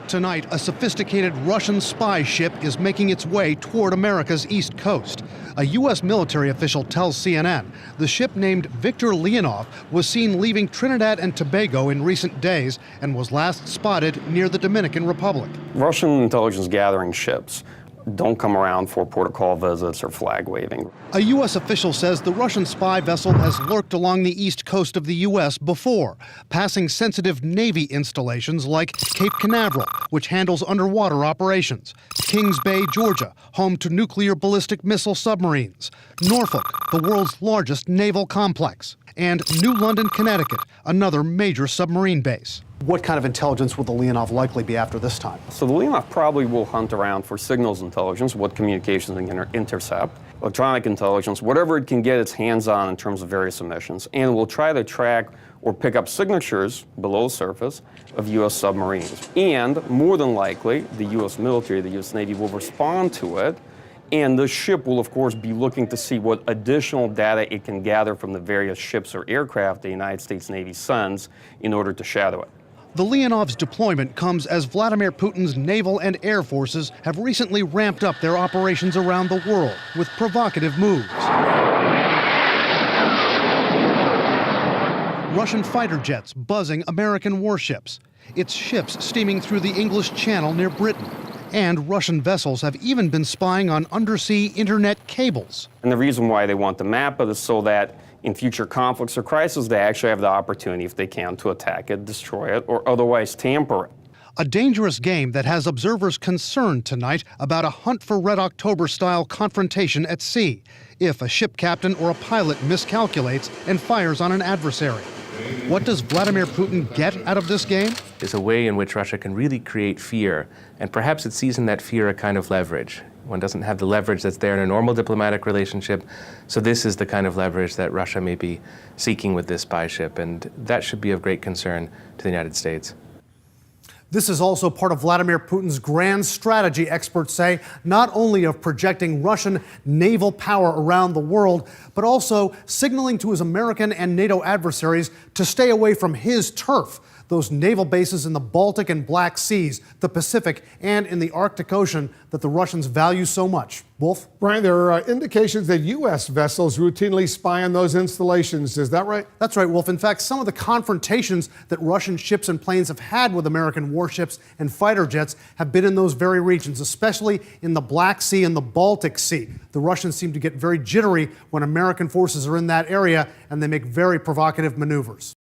Tonight, a sophisticated Russian spy ship is making its way toward America's east coast. A U.S. military official tells CNN the ship named Viktor Leonov was seen leaving Trinidad and Tobago in recent days and was last spotted near the Dominican Republic. Russian intelligence gathering ships don't come around for protocol visits or flag waving. A U.S. official says the Russian spy vessel has lurked along the east coast of the U.S. before, passing sensitive Navy installations like Cape Canaveral, which handles underwater operations, Kings Bay, Georgia, home to nuclear ballistic missile submarines, Norfolk, the world's largest naval complex, and New London, Connecticut, another major submarine base. What kind of intelligence will the Leonov likely be after this time? So the Leonov probably will hunt around for signals intelligence, what communications it can intercept, electronic intelligence, whatever it can get its hands on in terms of various emissions, and will try to track or pick up signatures below the surface of U.S. submarines. And more than likely, the U.S. military, the U.S. Navy will respond to it, and the ship will, of course, be looking to see what additional data it can gather from the various ships or aircraft the United States Navy sends in order to shadow it. The Leonov's deployment comes as Vladimir Putin's naval and air forces have recently ramped up their operations around the world with provocative moves. Russian fighter jets buzzing American warships, its ships steaming through the English Channel near Britain. And Russian vessels have even been spying on undersea internet cables. And the reason why they want the map is so that in future conflicts or crises, they actually have the opportunity, if they can, to attack it, destroy it, or otherwise tamper it. A dangerous game that has observers concerned tonight about a hunt for Red October-style confrontation at sea if a ship captain or a pilot miscalculates and fires on an adversary. What does Vladimir Putin get out of this game? It's a way in which Russia can really create fear, and perhaps it sees in that fear a kind of leverage. One doesn't have the leverage that's there in a normal diplomatic relationship, so this is the kind of leverage that Russia may be seeking with this spy ship, and that should be of great concern to the United States. This is also part of Vladimir Putin's grand strategy, experts say, not only of projecting Russian naval power around the world, but also signaling to his American and NATO adversaries to stay away from his turf, those naval bases in the Baltic and Black Seas, the Pacific, and in the Arctic Ocean that the Russians value so much. Wolf? Brian, there are indications that U.S. vessels routinely spy on those installations. Is that right? That's right, Wolf. In fact, some of the confrontations that Russian ships and planes have had with American warships and fighter jets have been in those very regions, especially in the Black Sea and the Baltic Sea. The Russians seem to get very jittery when American forces are in that area, and they make very provocative maneuvers.